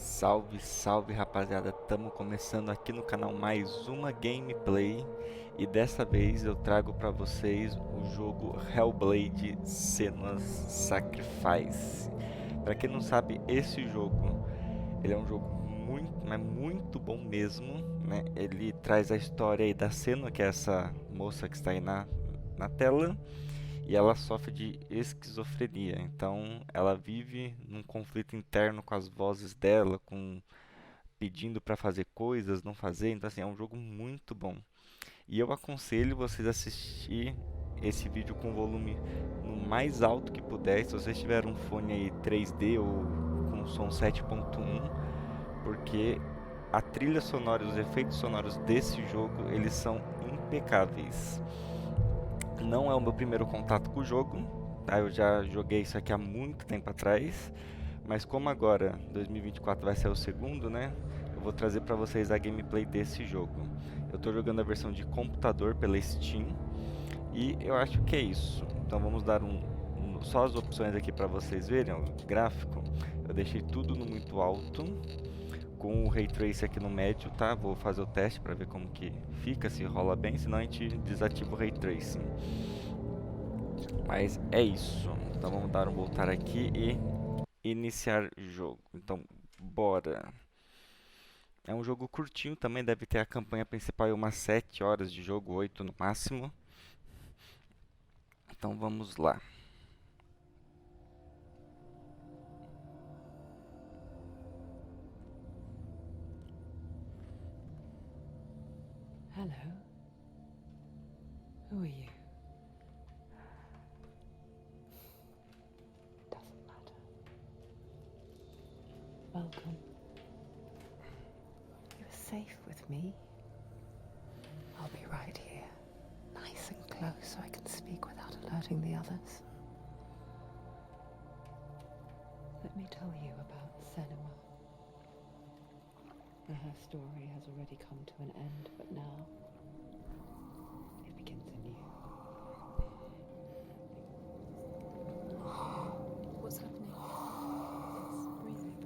Salve, salve rapaziada, estamos começando aqui no canal mais uma gameplay e dessa vez eu trago para vocês o jogo Hellblade Senua's Sacrifice. Para quem não sabe, esse jogo, ele é um jogo muito, mas muito bom mesmo, né? Ele traz a história aí da Senua, que é essa moça que está aí na tela, e ela sofre de esquizofrenia. Então, ela vive num conflito interno com as vozes dela, com pedindo para fazer coisas, não fazer. Então, assim, é um jogo muito bom. E eu aconselho vocês a assistir esse vídeo com o volume no mais alto que puder. Se vocês tiverem um fone aí 3D ou com som 7.1, porque a trilha sonora e os efeitos sonoros desse jogo, eles são impecáveis. Não é o meu primeiro contato com o jogo, tá? Eu já joguei isso aqui há muito tempo atrás, mas como agora 2024 vai ser o segundo, né? Eu vou trazer para vocês a gameplay desse jogo. Eu estou jogando a versão de computador pela Steam e eu acho que é isso. Então vamos dar só as opções aqui para vocês verem. O gráfico, eu deixei tudo no muito alto, com o Ray Trace aqui no médio, tá? Vou fazer o teste para ver como que fica, se rola bem, senão a gente desativa o Ray Tracing. Mas é isso. Então vamos dar um voltar aqui e iniciar jogo. Então, bora. É um jogo curtinho também, deve ter a campanha principal em umas 7 horas de jogo, 8 no máximo. Então vamos lá. Hello. Who are you? Doesn't matter. Welcome. You're safe with me. I'll be right here, nice and close so I can speak without alerting the others. Let me tell you about Senua. Her story has already come to an end, but now it begins anew. What's happening? It's breathing.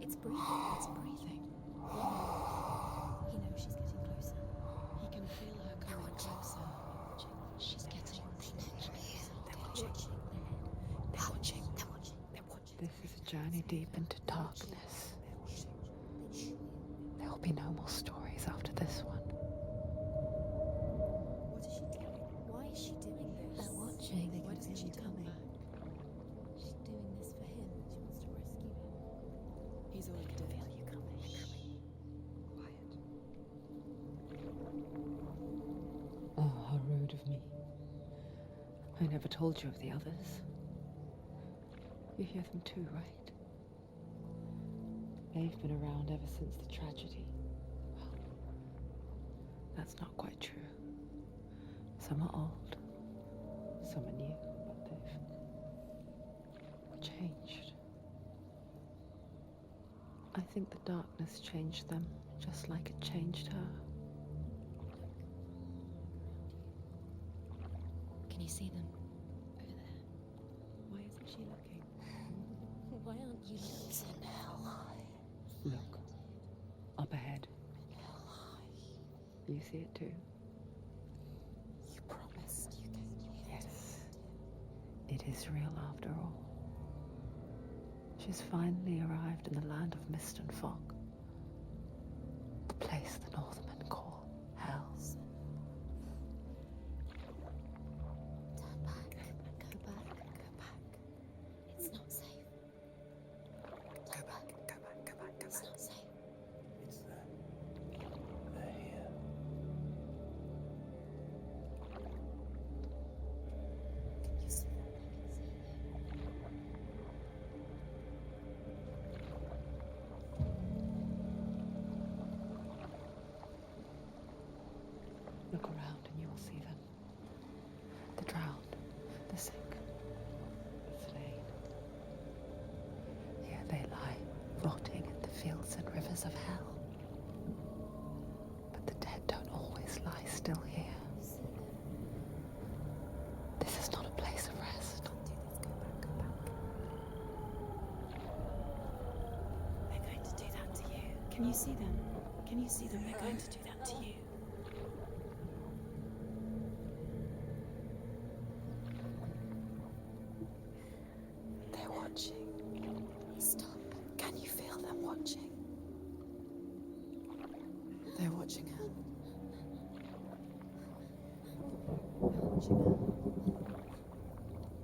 It's breathing. It's breathing. He knows she's getting closer. He can feel her coming closer. She's getting closer. They're watching. They're watching. They're watching. They're watching. This is a journey deep into darkness. There will be no more stories after this one. What is she doing? Why is she doing this? They're watching. They Why can doesn't feel she you turn coming. back? She's doing this for him. She wants to rescue him. He's already They dead. can feel you coming. Quiet. Oh, how rude of me. I never told you of the others. You hear them too, right? They've been around ever since the tragedy. Well, that's not quite true. Some are old, some are new, but they've changed. I think the darkness changed them, just like it changed her. Can you see them? Over there. Why isn't she looking? Why aren't you looking? Look, up ahead. You see it too? You promised you came here. Yes, it is real after all. She's finally arrived in the land of mist and fog. The place the Northmen call Hell. Turn back. Go back. Go back. It's not safe. Go back. Go back. Go back. It's not safe. It's them. They're here. Can you see them? I can see you. Look around and you will see them. The drowned, the sick, the slain. Here they lie, rotting in the fields and rivers of hell. But the dead don't always lie still here. This is not a place of rest. Can't do this. Go back. Go back. They're going Can you see them? Can you see them? They're going to do that to you. They're watching. Stop. Can you feel them watching? They're watching her. They're watching her.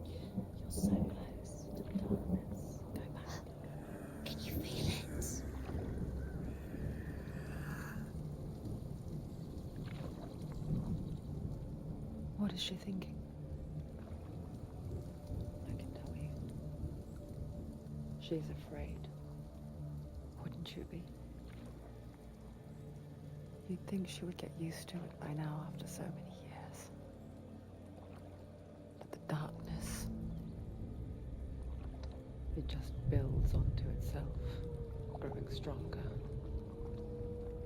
You're so close to the darkness. Go back. Can you feel it? What is she thinking? I can tell you. She's afraid. Wouldn't you be? You'd think she would get used to it by now after so many years. But the darkness, it just builds onto itself, growing stronger,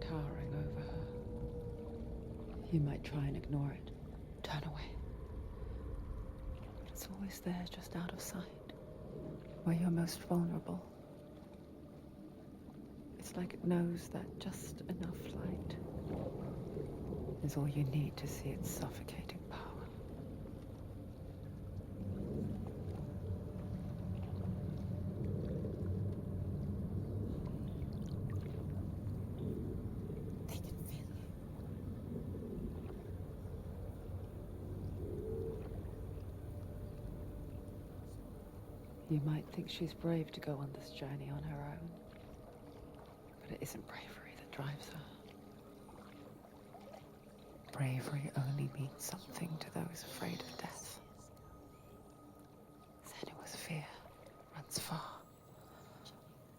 towering over her. You might try and ignore it, turn away. But it's always there, just out of sight, where you're most vulnerable. It's like it knows that just enough light is all you need to see its suffocating power. They can feel you. You might think she's brave to go on this journey on her own, but it isn't bravery that drives her. Bravery only means something to those afraid of death. Senua's fear runs far,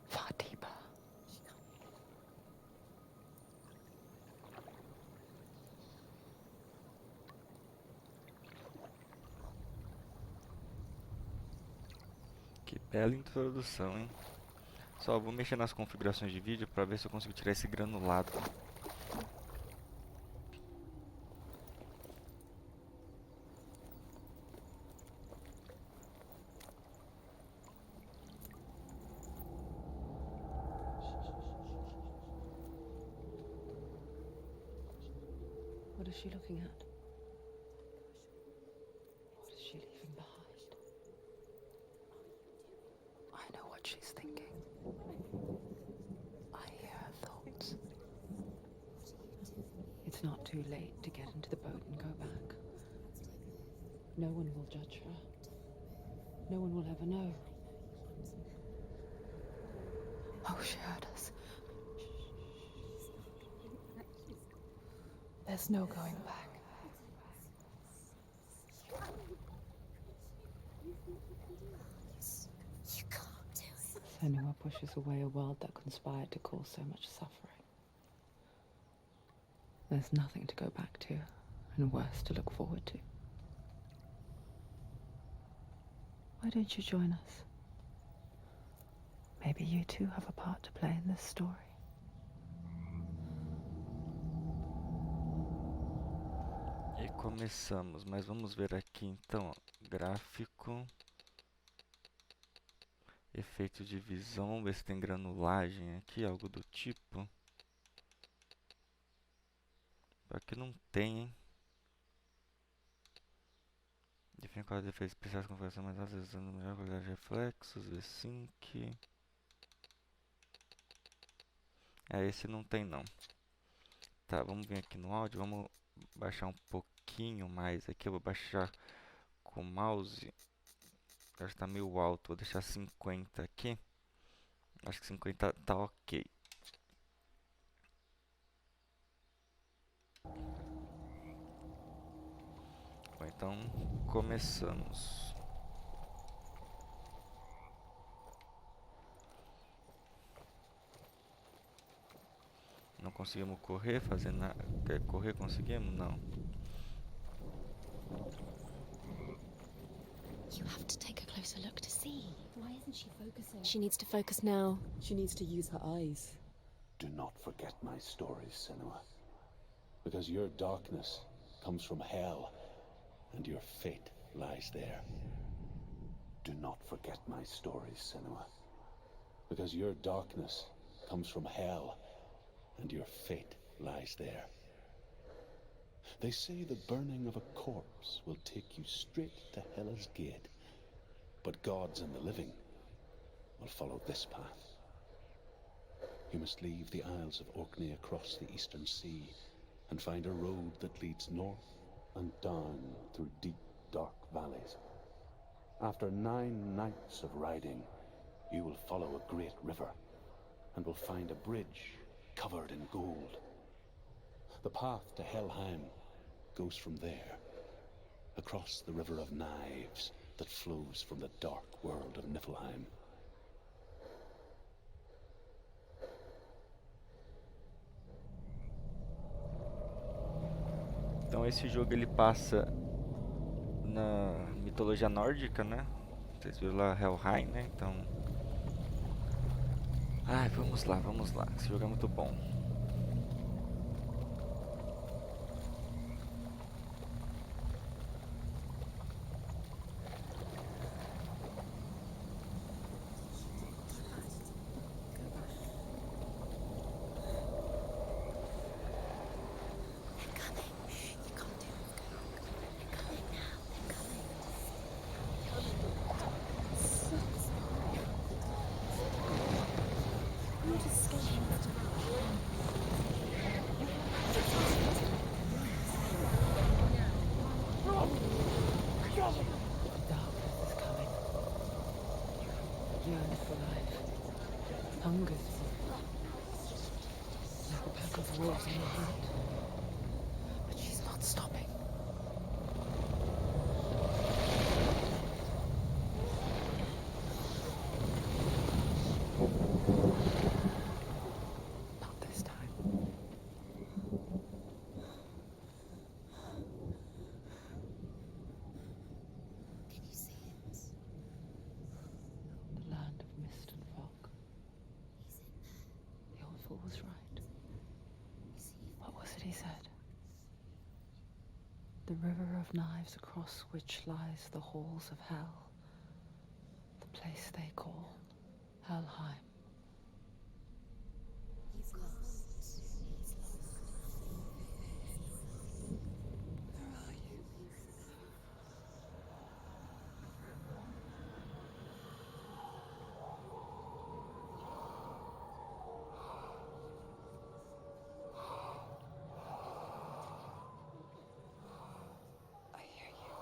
far deeper. Que bela introdução, hein? Só vou mexer nas configurações de vídeo para ver se eu consigo tirar esse granulado. What is she looking at? What is she leaving behind? I know what she's thinking. I hear her thoughts. It's not too late to get into the boat and go back. No one will judge her. No one will ever know. Oh, she heard us. There's no going back. You can't do it. Senua pushes away a world that conspired to cause so much suffering. There's nothing to go back to, and worse to look forward to. Why don't you join us? Maybe you too have a part to play in this story. E começamos, mas vamos ver aqui então, ó, gráfico, efeito de visão, vamos ver se tem granulagem aqui, algo do tipo. Aqui não tem, hein? Define quais efeitos especiais com configuração mais alta, usando melhor qualidade de reflexos, V-Sync. Esse não tem não. Tá, vamos vir aqui no áudio, vamos baixar um pouquinho mais aqui, eu vou baixar com o mouse. Acho que está meio alto, vou deixar 50 aqui. Acho que 50 tá ok. Bom, então começamos. Não conseguimos correr, fazer nada. Correr conseguimos? Não. You have to take a closer look to see. Why isn't she focusing? She needs to focus now. She needs to use her eyes. Do not forget my stories, Senua. Because your darkness comes from hell, and your fate lies there. Do not forget my stories, Senua. Because your darkness comes from hell, and your fate lies there. They say the burning of a corpse will take you straight to Hela's gate, but gods and the living will follow this path. You must leave the Isles of Orkney across the eastern sea and find a road that leads north and down through deep, dark valleys. After 9 nights of riding, you will follow a great river and will find a bridge covered in gold. The path to Helheim goes from there, across the River of Knives that flows from the dark world of Niflheim. Então esse jogo ele passa na mitologia nórdica, né? Vocês viram lá Helheim, né? Então... Ai, vamos lá, vamos lá. Esse jogo é muito bom. Yearns for life, hungers for it, like a pack of wolves in her heart. But she's not stopping. Not this time. Can you see it? The land of mist and fog. He's in there. The old fool was right. Is he? What was it he said? The river of knives across which lies the halls of hell. The place they call Helheim. He's lost. He's lost. Where are you? I hear you.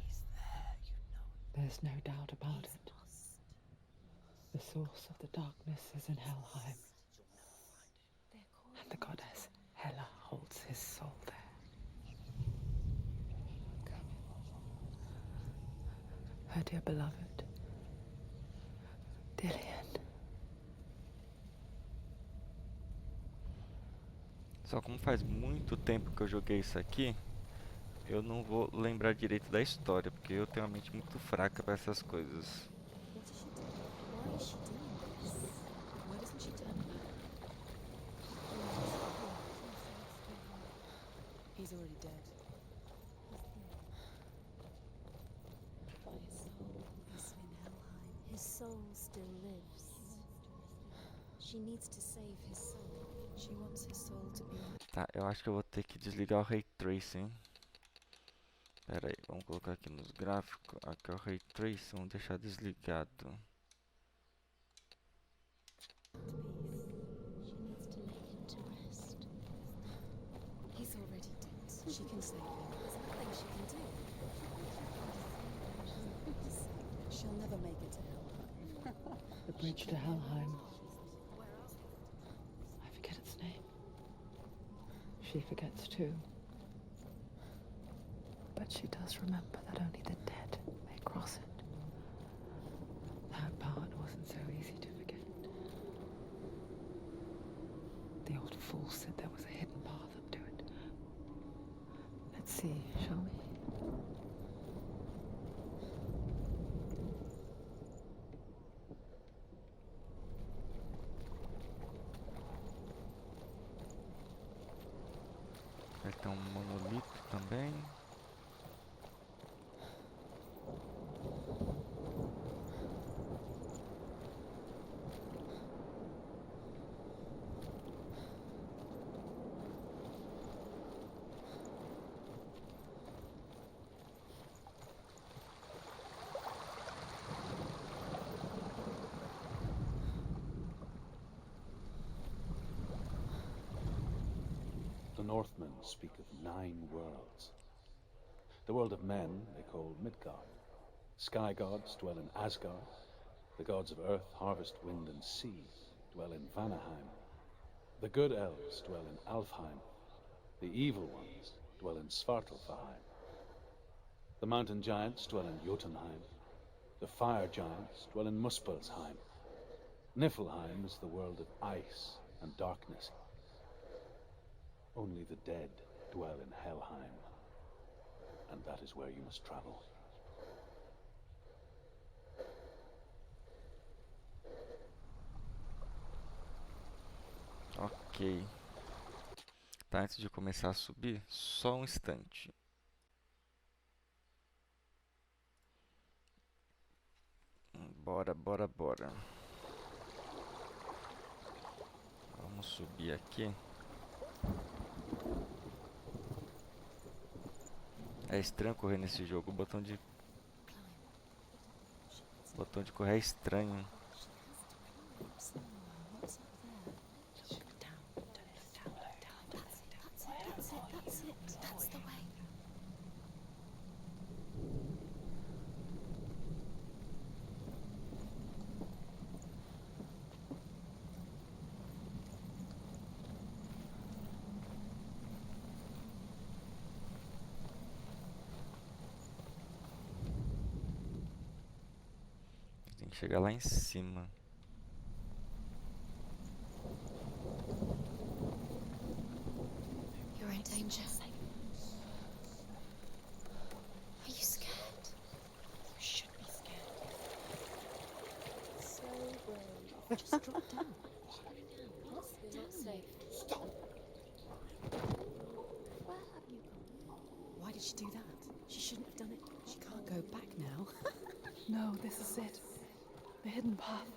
He's there, you know. There's no doubt about He's it. lost. The source of the darkness is in Helheim, They're calling and the goddess Hela holds his soul there. Her dear beloved, Dillian. Só como faz muito tempo que eu joguei isso aqui, eu não vou lembrar direito da história, porque eu tenho uma mente muito fraca para essas coisas. What is she doing? Why is she doing this? Why doesn't she turn back? He's already dead. By his soul. He's in Helheim. His soul still lives. She needs to save his soul. She wants his soul to be. Tá, eu acho que eu vou ter que desligar o Ray Tracing. Pera aí, vamos colocar aqui nos gráficos. Aqui é o Ray Tracing, vamos deixar desligado. She needs to lay him to rest. He's already dead. She can save him. There's nothing she can do. She'll never make it to Helheim. The bridge to Helheim. I forget its name. She forgets too. But she does remember that only the dead may cross it. That part wasn't so easy to forget. The old fool said there was a hidden path up to it. Let's see, shall we? Vai ter um monolito também. The Northmen speak of 9 worlds. The world of men they call Midgard. Sky gods dwell in Asgard. The gods of earth, harvest, wind, and sea dwell in Vanaheim. The good elves dwell in Alfheim. The evil ones dwell in Svartalfheim. The mountain giants dwell in Jotunheim. The fire giants dwell in Muspelheim. Niflheim is the world of ice and darkness. Only the dead dwell in Helheim, and that is where you must travel. Ok. Tá, antes de começar a subir, só um instante. Bora, bora, bora. Vamos subir aqui. É estranho correr nesse jogo. O botão de correr é estranho. That's the way. Tem que chegar lá em cima. You're in danger. Are you scared? You should be scared. So brave. Just drop down. You're not safe. Stop! Where have you gone? Why did she do that? She shouldn't have done it. She can't go back now. No, this is it. The hidden path.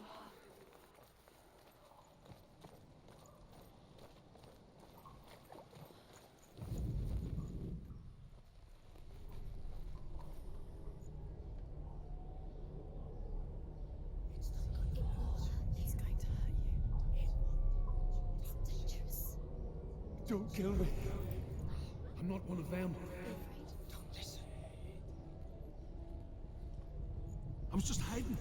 It's going to hurt you. It's dangerous. Don't kill me. I'm not one of them. Be afraid. Don't listen. I was just hiding.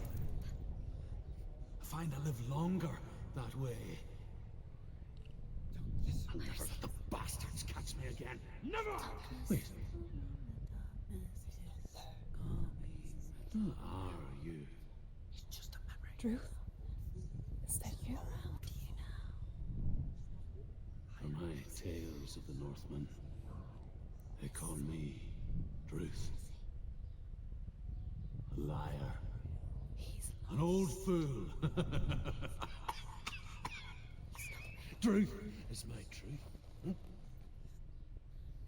I find I live longer that way. I'll never let the bastards catch me again. Never! Wait. Who are you? It's just a memory. Druth? Is that you? For my tales of the Northmen, they call me Druth. A liar. An old fool. Truth is my truth.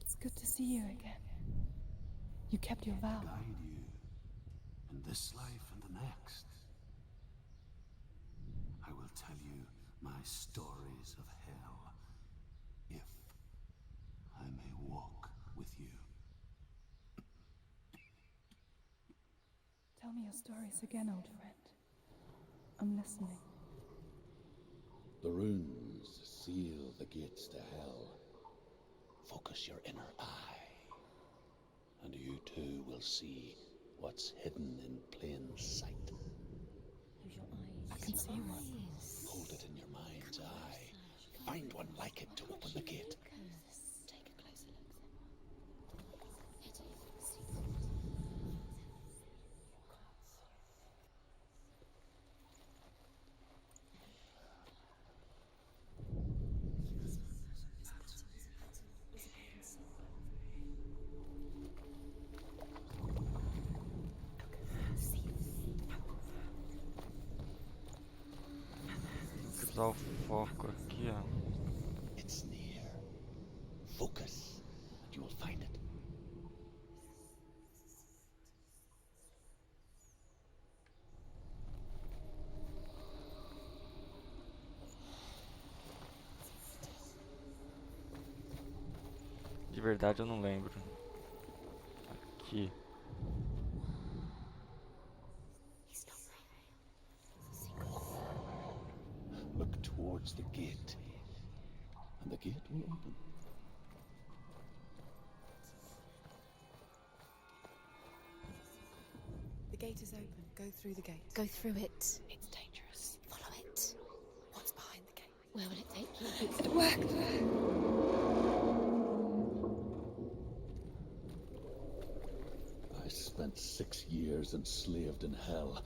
It's good to see you again. You kept your vow. Guide you in this life and the next. I will tell you my stories of hell, if I may walk with you. Tell me your stories again, old friend. I'm listening. The runes seal the gates to hell. Focus your inner eye, and you too will see what's hidden in plain sight. Use your eyes. I can see one. Hold it in your mind's eye. Find one like it to open the gate. Take a closer look. Hit it. Usar o foco aqui, ó. It's near. Focus, and you will find it. De verdade eu não lembro. Aqui. Look towards the gate, and the gate will open. gate is open. Go through the gate. Go through it. It's dangerous. Follow it. What's behind the gate? Where will it take you? It's the work. I spent 6 years enslaved in hell,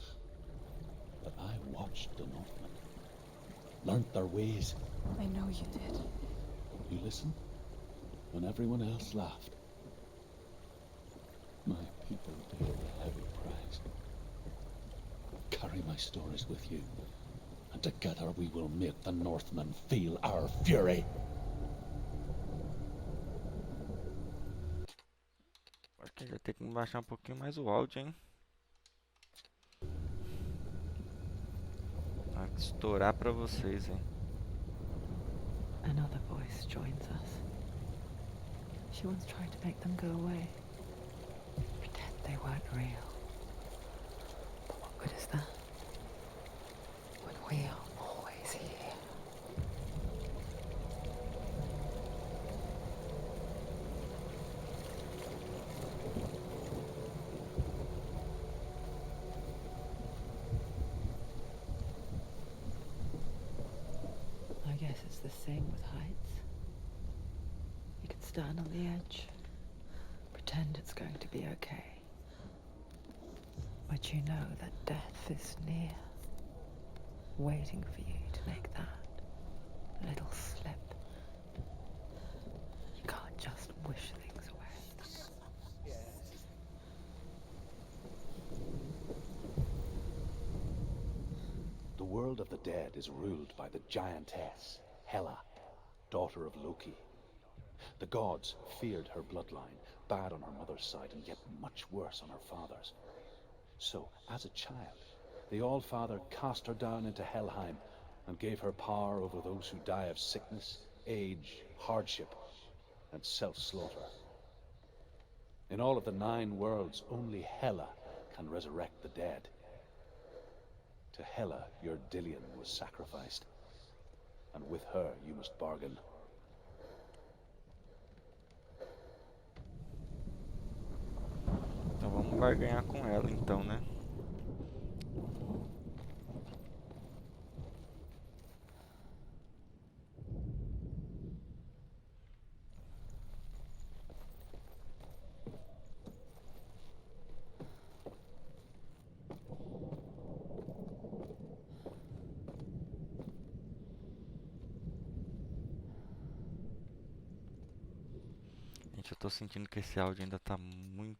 but I watched the Northmen, learnt their ways. I know you did. You listened when everyone else laughed. My people paid a heavy price. Carry my stories with you, and together we will make the Northmen feel our fury. Acho que a gente vai ter que baixar um pouquinho mais o áudio, hein? Vai estourar pra vocês, hein? Another voice joins us. She once tried to make them go away. Pretend they weren't real. But what good is that? When we are always here. I guess it's the same with heights. You can stand on the edge, pretend it's going to be okay. But you know that death is near, waiting for you to make that little slip. You can't just wish things away. The world of the dead is ruled by the giantess, Hela, daughter of Loki. The gods feared her bloodline, bad on her mother's side and yet much worse on her father's. So, as a child, the All-Father cast her down into Helheim and gave her power over those who die of sickness, age, hardship, and self-slaughter. In all of the 9 worlds, only Hela can resurrect the dead. To Hela, your Dillion was sacrificed, and with her you must bargain. Então vamos barganhar com ela então, né? Gente, eu tô sentindo que esse áudio ainda tá muito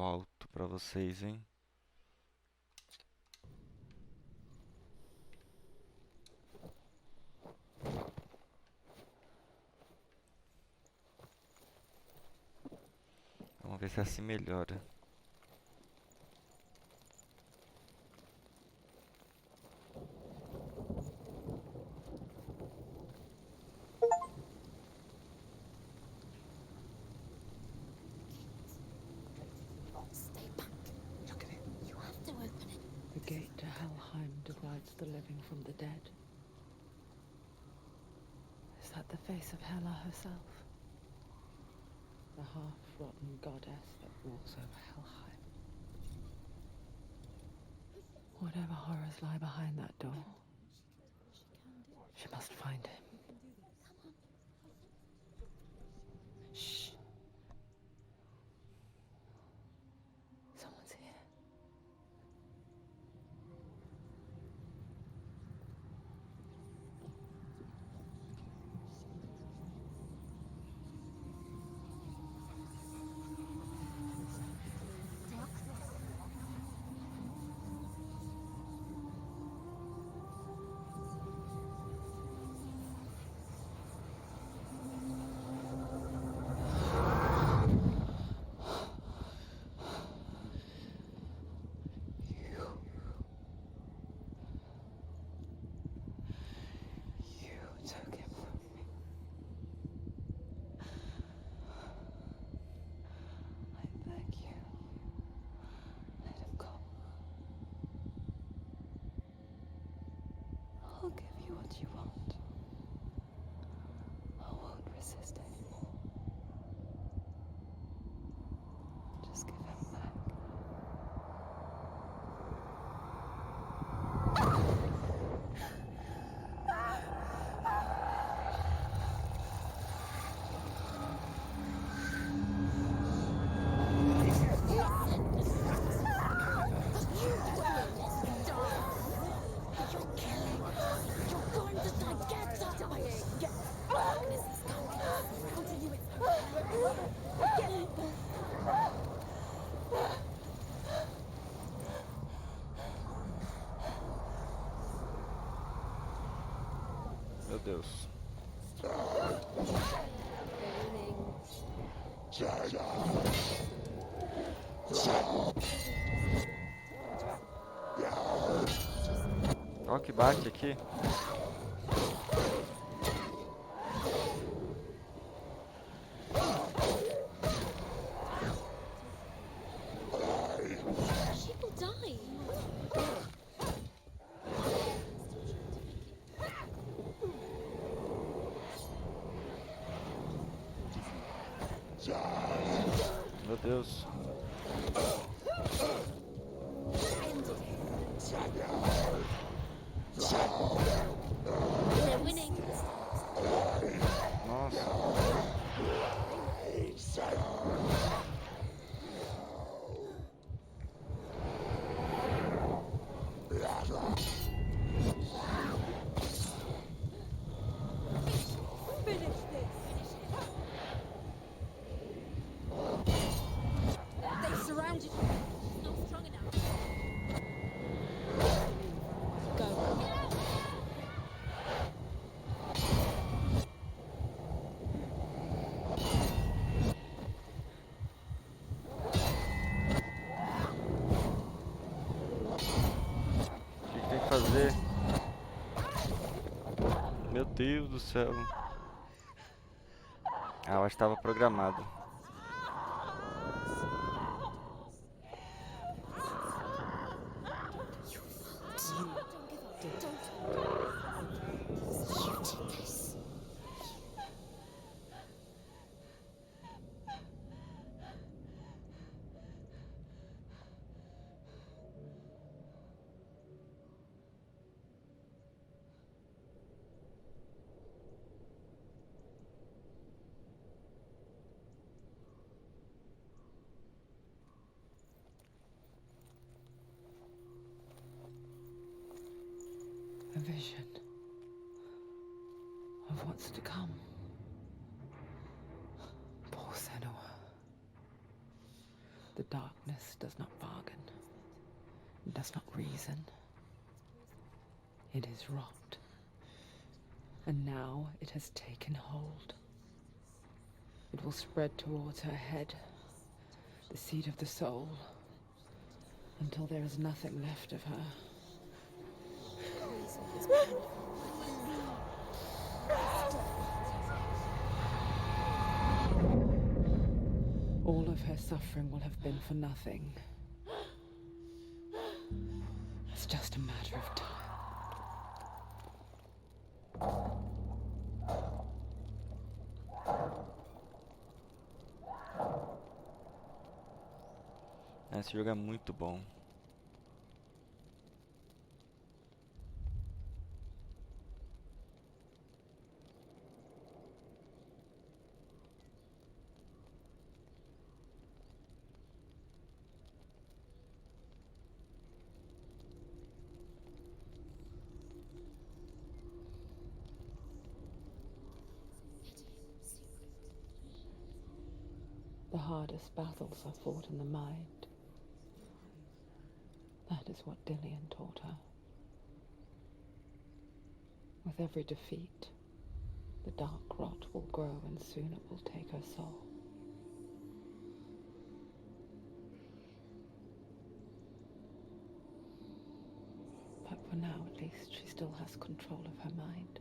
alto pra vocês, hein? Vamos ver se assim melhora. Stay back. Look at it. You have to open it. The gate to Helheim divides the living from the dead. Is that the face of Hela herself? The half-rotten goddess that walks over Helheim. Whatever horrors lie behind that door, she must find him. Shh. Someone's here. You took him from me. I beg you, let him go. I'll give you what you want. I won't resist anymore. Just give him back. Deus. Ó que bate aqui. She will die. Meu Deus. They're winning. Nossa. They've surrounded you. She's not strong enough. Go. O que tem que fazer? Meu Deus do céu. Ah, eu acho que estava programado. A vision of what's to come. Poor Senua. The darkness does not bargain. It does not reason. It is rot. And now it has taken hold. It will spread towards her head, the seat of the soul, until there is nothing left of her. All of her suffering will have been for nothing. It's just a matter of time. Esse jogo é muito bom. The hardest battles are fought in the mind. That is what Dillian taught her. With every defeat, the dark rot will grow and soon it will take her soul. But for now, at least, she still has control of her mind.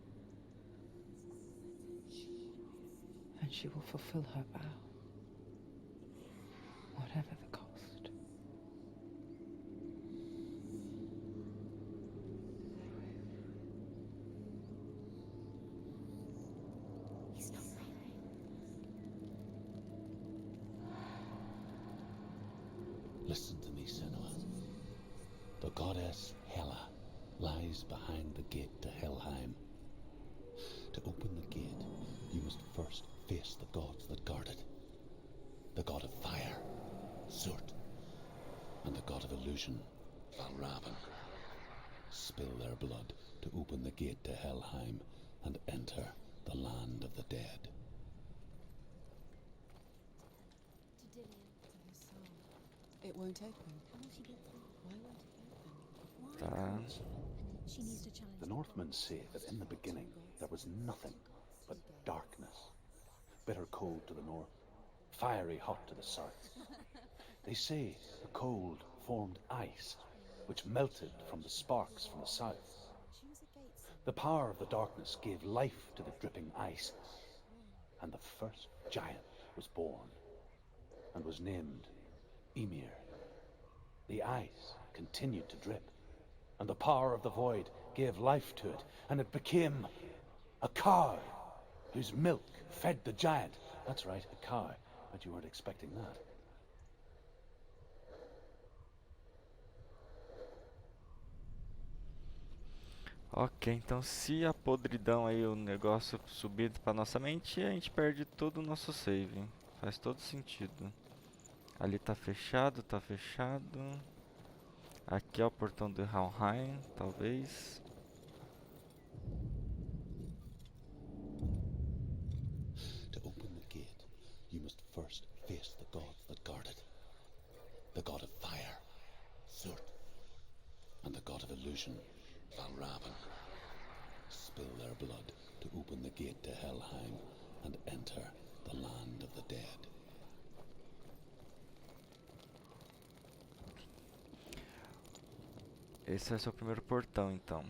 And she will fulfill her vow. Whatever the cost. He's not wrong. Listen to me, Senua. The goddess Hela lies behind the gate to Helheim. To open the gate, you must first face the gods that guard it. The god of fire, Surt, and the god of illusion, Valravan. Spill their blood to open the gate to Helheim and enter the land of the dead. To Dillian. It won't open. How will she get through? Why won't it open? Tá. She needs to challenge The Northmen say that in the beginning there was nothing but darkness. Bitter cold to the north, fiery hot to the south. They say the cold formed ice, which melted from the sparks from the south. The power of the darkness gave life to the dripping ice, and the first giant was born, and was named Ymir. The ice continued to drip, and the power of the void gave life to it, and it became a cow, whose milk fed the giant. That's right, a cow. Bet you weren't expecting that. Ok, então se a podridão aí, o negócio subir pra nossa mente, a gente perde todo o nosso save. Faz todo sentido. Ali tá fechado, tá fechado. Aqui é o portão do Helheim, talvez. To open the gate, you must first face the gods that guard it. The god of fire, Surt, and the god of illusion, Valravan. Spill their blood to open the gate to Helheim and enter the land of the dead. Esse vai ser o primeiro portão, então.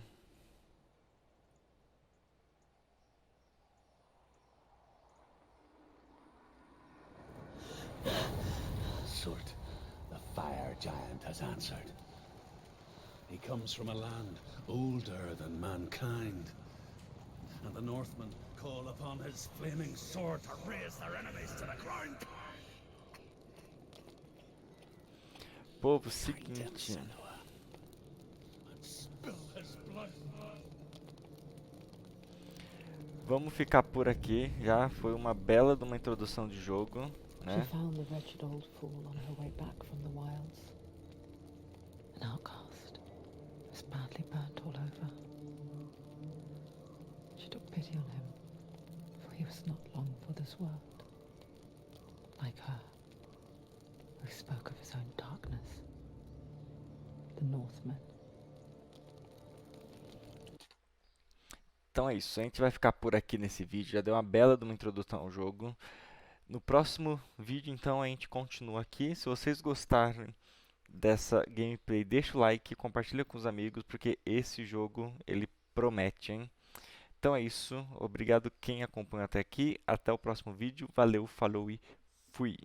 Surt, the fire giant, has answered. He comes from a land older than mankind, and the Northmen call upon his flaming sword to raise their enemies to the ground. Povo, Fight him, seguinte. Senua, and spill his blood. Vamos ficar por aqui. Já foi uma bela de uma introdução de jogo, She né? found the wretched old fool on her way back from the wilds. An outcast, was badly burnt all over. She took pity on him, for he was not long for this world. Like her, who spoke of his own darkness. The Northmen. Então é isso, a gente vai ficar por aqui nesse vídeo. Já deu uma bela de uma introdução ao jogo. No próximo vídeo, então, a gente continua aqui. Se vocês gostarem dessa gameplay, deixa o like, compartilha com os amigos, porque esse jogo, ele promete, hein? Então é isso, obrigado quem acompanha até aqui. Até o próximo vídeo. Valeu, falou e fui!